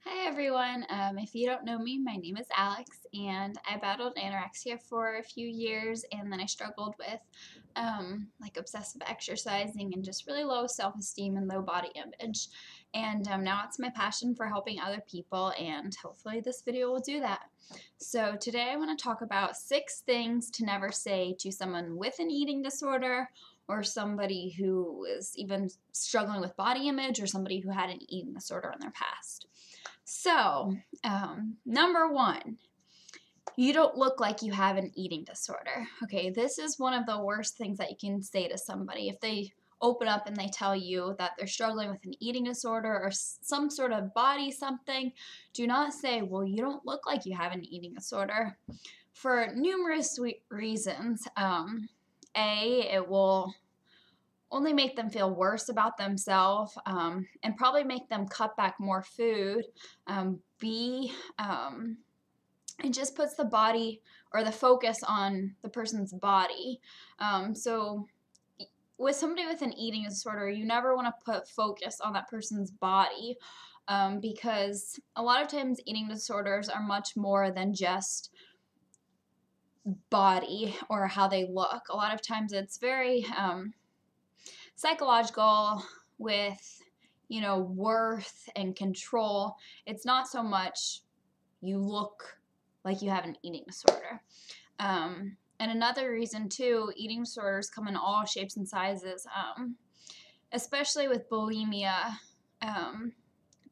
Hi everyone. If you don't know me, my name is Alex, and I battled anorexia for a few years, and then I struggled with like obsessive exercising and just really low self-esteem and low body image. And now it's my passion for helping other people, and hopefully this video will do that. So today I want to talk about 6 things to never say to someone with an eating disorder, or somebody who is even struggling with body image, or somebody who had an eating disorder in their past. So, number one, you don't look like you have an eating disorder. Okay, this is one of the worst things that you can say to somebody. If they open up and they tell you that they're struggling with an eating disorder or some sort of body something, do not say, well, you don't look like you have an eating disorder, for numerous reasons. It will only make them feel worse about themselves, and probably make them cut back more food. B, it just puts the body or the focus on the person's body. So with somebody with an eating disorder, you never want to put focus on that person's body, because a lot of times eating disorders are much more than just body or how they look. A lot of times it's very psychological, with worth and control. It's not so much you look like you have an eating disorder. And another reason too, eating disorders come in all shapes and sizes, especially with bulimia.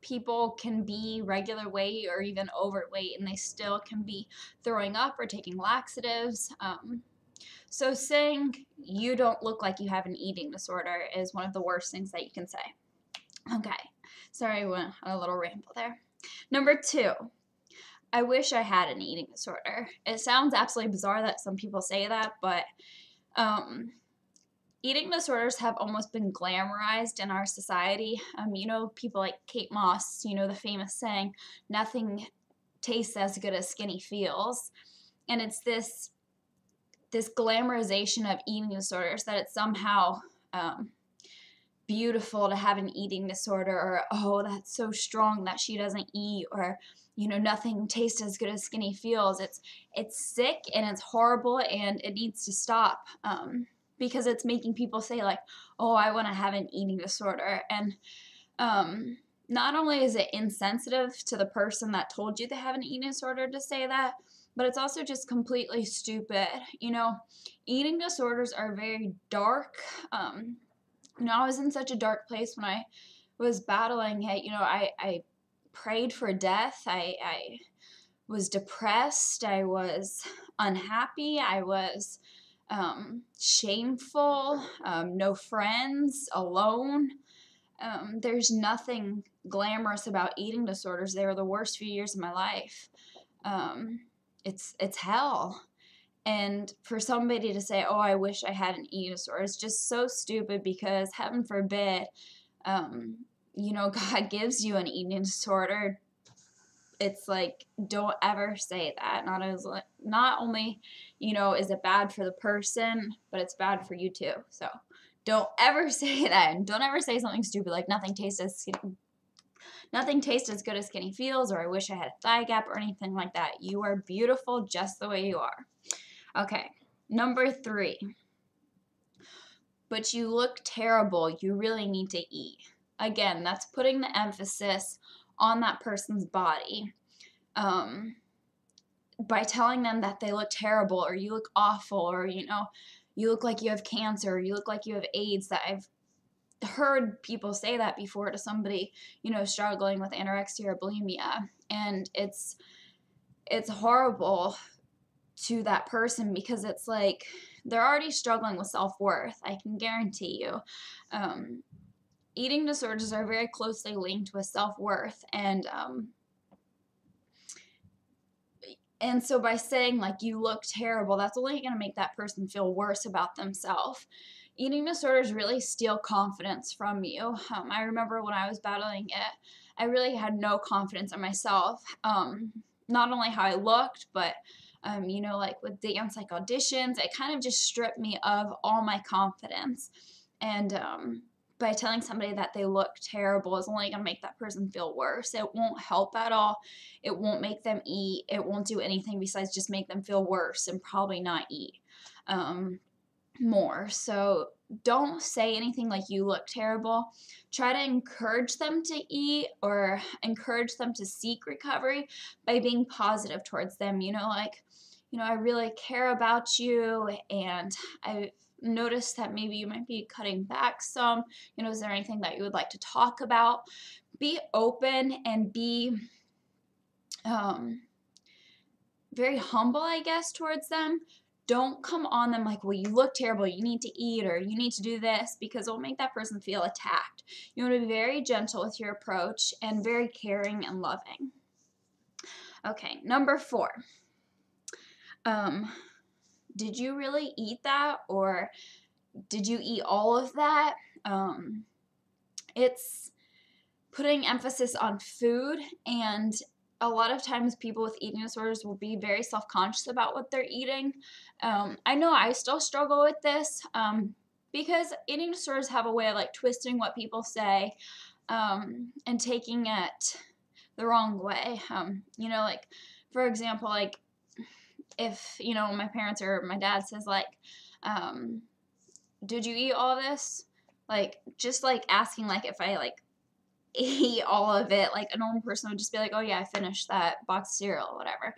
People can be regular weight or even overweight, and they still can be throwing up or taking laxatives. So saying you don't look like you have an eating disorder is one of the worst things that you can say. Okay, sorry, I went on a little ramble there. Number 2, I wish I had an eating disorder. It sounds absolutely bizarre that some people say that, but eating disorders have almost been glamorized in our society. People like Kate Moss, the famous saying, nothing tastes as good as skinny feels. And it's this glamorization of eating disorders, that it's somehow beautiful to have an eating disorder, or, oh, that's so strong that she doesn't eat, or, nothing tastes as good as skinny feels. It's sick and it's horrible, and it needs to stop, because it's making people say, like, oh, I want to have an eating disorder. And not only is it insensitive to the person that told you they have an eating disorder to say that, but it's also just completely stupid. Eating disorders are very dark. I was in such a dark place when I was battling it. I prayed for death. I was depressed. I was unhappy. I was shameful, no friends, alone. There's nothing glamorous about eating disorders. They were the worst few years of my life. It's hell. And for somebody to say, oh, I wish I had an eating disorder, is just so stupid, because heaven forbid, God gives you an eating disorder. It's like, don't ever say that. Not only, is it bad for the person, but it's bad for you too. So don't ever say that. And don't ever say something stupid like nothing tastes as good as skinny feels, or I wish I had a thigh gap, or anything like that. You are beautiful just the way you are. Okay, number 3. But you look terrible. You really need to eat. Again, that's putting the emphasis on that person's body. By telling them that they look terrible, or you look awful, or, you look like you have cancer, or you look like you have AIDS. That I've heard people say that before to somebody, struggling with anorexia or bulimia. And it's horrible to that person, because it's like they're already struggling with self-worth. I can guarantee you. Eating disorders are very closely linked with self-worth, and so by saying, like, you look terrible, that's only going to make that person feel worse about themselves. Eating disorders really steal confidence from you. I remember when I was battling it, I really had no confidence in myself. Not only how I looked, but like with dance, like auditions, it kind of just stripped me of all my confidence. And by telling somebody that they look terrible is only going to make that person feel worse. It won't help at all. It won't make them eat. It won't do anything besides just make them feel worse and probably not eat more. So don't say anything like you look terrible. Try to encourage them to eat or encourage them to seek recovery by being positive towards them. Like, I really care about you, and I noticed that maybe you might be cutting back some. Is there anything that you would like to talk about? Be open and be very humble, I guess, towards them. Don't come on them like, well, you look terrible, you need to eat, or you need to do this, because it'll make that person feel attacked. You want to be very gentle with your approach and very caring and loving. Okay, number 4. Did you really eat that, or did you eat all of that? It's putting emphasis on food, and a lot of times people with eating disorders will be very self-conscious about what they're eating. I know I still struggle with this because eating disorders have a way of like twisting what people say and taking it the wrong way. Like, for example, like if, my parents or my dad says like, did you eat all this? Like, just like asking like if I like ate all of it, like a normal person would just be like, oh yeah, I finished that box of cereal or whatever.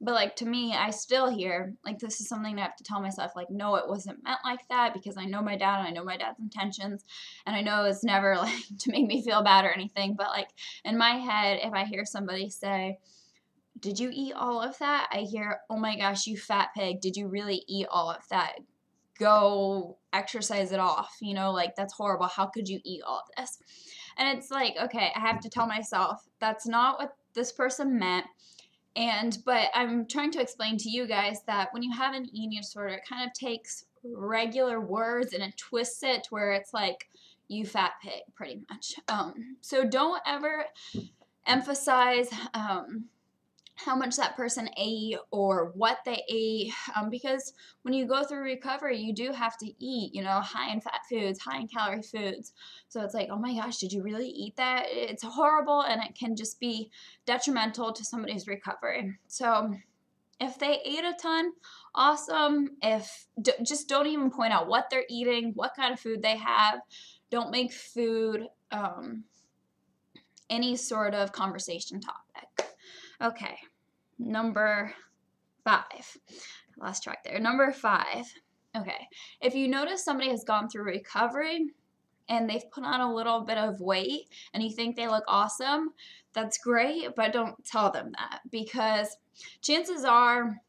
But like to me, I still hear like this is something I have to tell myself, like, no, it wasn't meant like that, because I know my dad and I know my dad's intentions, and I know it's never like to make me feel bad or anything. But like in my head, if I hear somebody say, did you eat all of that? I hear, oh my gosh, you fat pig, did you really eat all of that? Go exercise it off, like that's horrible. How could you eat all of this? And it's like, okay, I have to tell myself that's not what this person meant. But I'm trying to explain to you guys that when you have an eating disorder, it kind of takes regular words and it twists it to where it's like, you fat pig, pretty much. So don't ever emphasize how much that person ate or what they ate, because when you go through recovery, you do have to eat, high in fat foods, high in calorie foods. So it's like, oh my gosh, did you really eat that? It's horrible, and it can just be detrimental to somebody's recovery. So if they ate a ton, awesome. Just don't even point out what they're eating, what kind of food they have. Don't make food any sort of conversation topic. Okay, number 5. I lost track there. Number 5. Okay, if you notice somebody has gone through recovery and they've put on a little bit of weight and you think they look awesome, that's great, but don't tell them that, because chances are,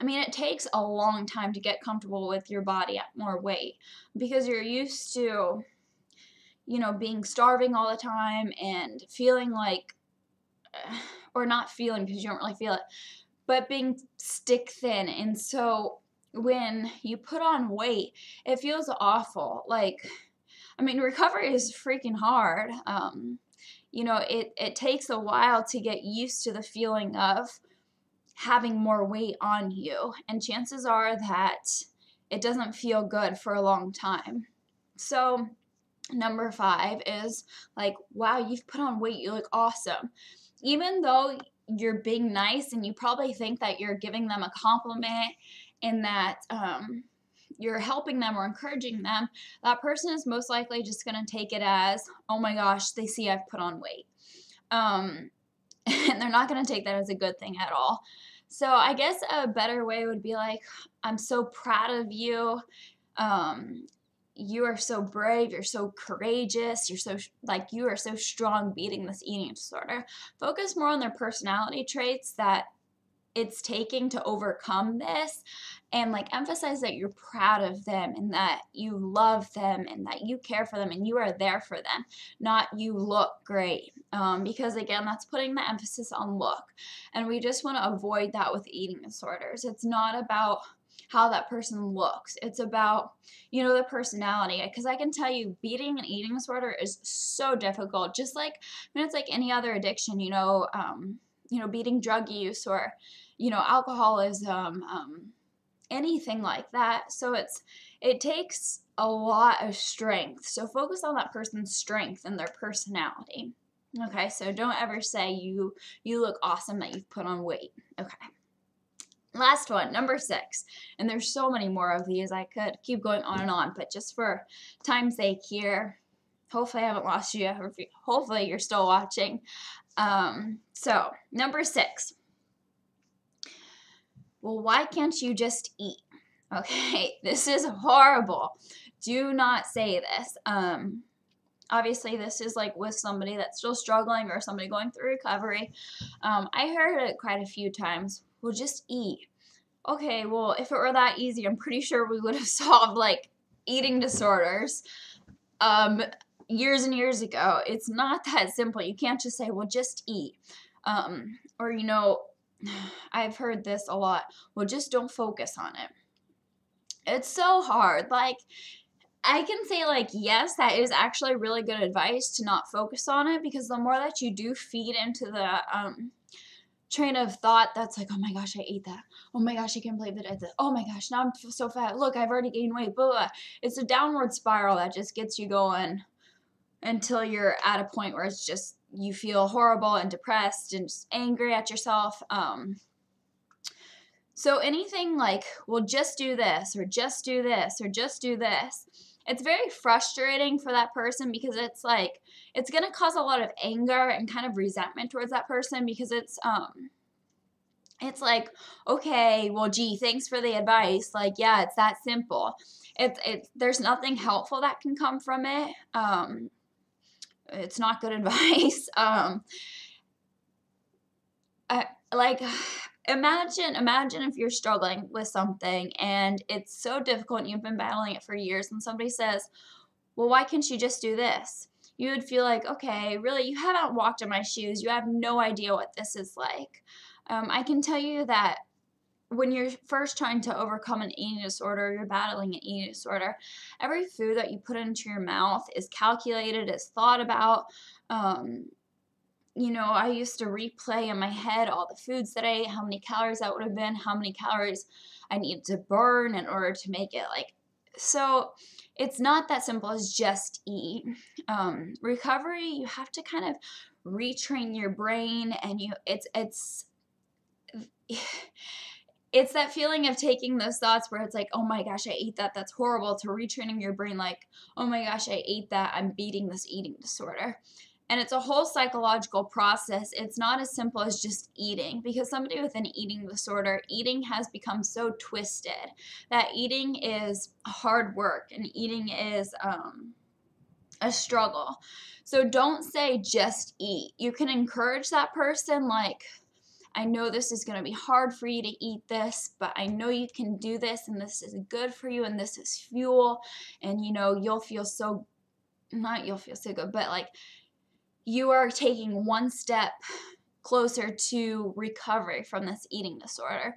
it takes a long time to get comfortable with your body at more weight, because you're used to, being starving all the time and feeling like, or not feeling because you don't really feel it, but being stick thin. And so when you put on weight, it feels awful. Like, recovery is freaking hard. It takes a while to get used to the feeling of having more weight on you. And chances are that it doesn't feel good for a long time. So number 5 is like, wow, you've put on weight. You look awesome. Even though you're being nice and you probably think that you're giving them a compliment and that you're helping them or encouraging them, that person is most likely just going to take it as, oh my gosh, they see I've put on weight. And they're not going to take that as a good thing at all. So I guess a better way would be like, I'm so proud of you. You are so brave, you're so courageous, you are so strong beating this eating disorder. Focus more on their personality traits that it's taking to overcome this, and like emphasize that you're proud of them and that you love them and that you care for them and you are there for them, not you look great. Because again, that's putting the emphasis on look, and we just want to avoid that with eating disorders. It's not about how that person looks. It's about, the personality. Because I can tell you, beating an eating disorder is so difficult. Just like, it's like any other addiction, beating drug use or, alcoholism, anything like that. So it takes a lot of strength. So focus on that person's strength and their personality. Okay, so don't ever say you look awesome that you've put on weight. Okay. Last one, number 6. And there's so many more of these. I could keep going on and on, but just for time's sake here, hopefully I haven't lost you. Hopefully you're still watching. So number 6. Well, why can't you just eat? Okay, this is horrible. Do not say this. Obviously, this is like with somebody that's still struggling or somebody going through recovery. I heard it quite a few times. Well, just eat. Okay, well, if it were that easy, I'm pretty sure we would have solved like eating disorders years and years ago. It's not that simple. You can't just say, well, just eat. Or, you know, I've heard this a lot. Well, just don't focus on it. It's so hard. Like, I can say, like, yes, that is actually really good advice to not focus on it, because the more that you do feed into the train of thought that's like, oh my gosh, I ate that. Oh my gosh, I can't believe that I did that. Oh my gosh, now I'm so fat. Look, I've already gained weight. Blah, blah. It's a downward spiral that just gets you going until you're at a point where it's just, you feel horrible and depressed and just angry at yourself. So anything like, well, just do this, or just do this, or just do this, it's very frustrating for that person, because it's like, it's going to cause a lot of anger and kind of resentment towards that person, because it's like, okay, well, gee, thanks for the advice. Like, yeah, it's that simple. There's nothing helpful that can come from it. It's not good advice. Imagine if you're struggling with something and it's so difficult and you've been battling it for years, and somebody says, well, why can't you just do this? You would feel like, okay, really, you haven't walked in my shoes. You have no idea what this is like. I can tell you that when you're first trying to overcome an eating disorder, you're battling an eating disorder, every food that you put into your mouth is calculated, is thought about. You know, I used to replay in my head all the foods that I ate, how many calories that would have been, how many calories I needed to burn in order to make it like, so it's not that simple as just eat. Recovery, you have to kind of retrain your brain, and it's that feeling of taking those thoughts where it's like, oh my gosh, I ate that, that's horrible, to retraining your brain like, oh my gosh, I ate that, I'm beating this eating disorder. And it's a whole psychological process. It's not as simple as just eating, because somebody with an eating disorder, eating has become so twisted that eating is hard work and eating is a struggle. So don't say just eat. You can encourage that person, like, I know this is going to be hard for you to eat this, but I know you can do this, and this is good for you, and this is fuel, and, you know, you'll feel so good, but like, you are taking one step closer to recovery from this eating disorder.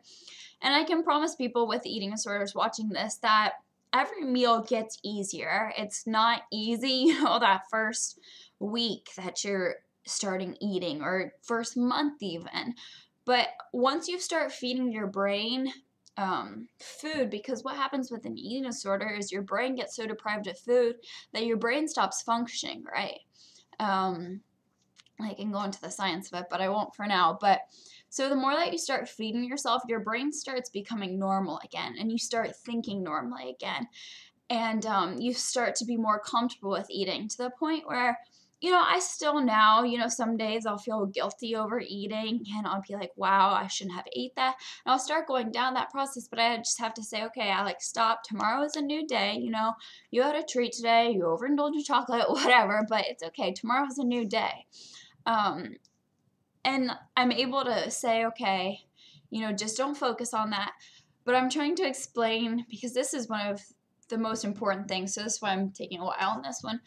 And I can promise people with eating disorders watching this that every meal gets easier. It's not easy, you know, that first week that you're starting eating, or first month even. But once you start feeding your brain food, because what happens with an eating disorder is your brain gets so deprived of food that your brain stops functioning, right? I can go into the science of it, but I won't for now. But so the more that you start feeding yourself, your brain starts becoming normal again, and you start thinking normally again, and you start to be more comfortable with eating, to the point where, you know, I still now, you know, some days I'll feel guilty over eating, and I'll be like, wow, I shouldn't have ate that. And I'll start going down that process, but I just have to say, okay, Alex, stop. Tomorrow is a new day. You know, you had a treat today. You overindulged in chocolate, whatever, but it's okay. Tomorrow is a new day. And I'm able to say, okay, you know, just don't focus on that. But I'm trying to explain, because this is one of the most important things. So this is why I'm taking a while on this one.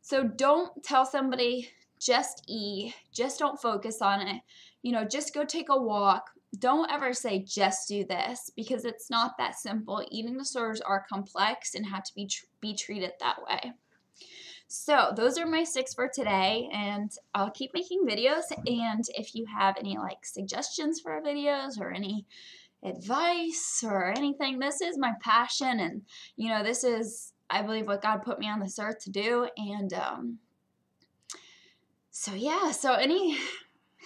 So don't tell somebody just eat, just don't focus on it. You know, just go take a walk. Don't ever say just do this, because it's not that simple. Eating disorders are complex and have to be treated that way. So those are my 6 for today, and I'll keep making videos. And if you have any like suggestions for videos or any advice or anything, this is my passion, and you know, this is I believe what God put me on this earth to do. And so yeah, so any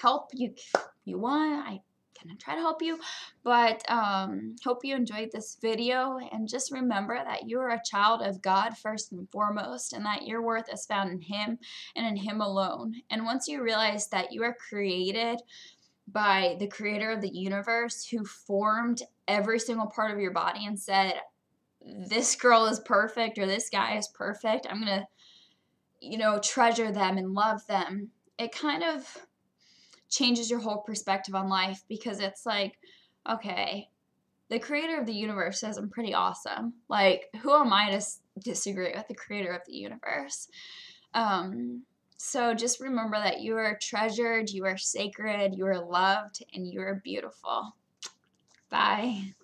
help you want, I can try to help you. But hope you enjoyed this video, and just remember that you are a child of God first and foremost, and that your worth is found in Him and in Him alone. And once you realize that you are created by the creator of the universe, who formed every single part of your body and said, this girl is perfect or this guy is perfect, I'm going to, treasure them and love them, it kind of changes your whole perspective on life, because it's like, okay, the creator of the universe says I'm pretty awesome. Like, who am I to disagree with the creator of the universe? So just remember that you are treasured, you are sacred, you are loved, and you are beautiful. Bye.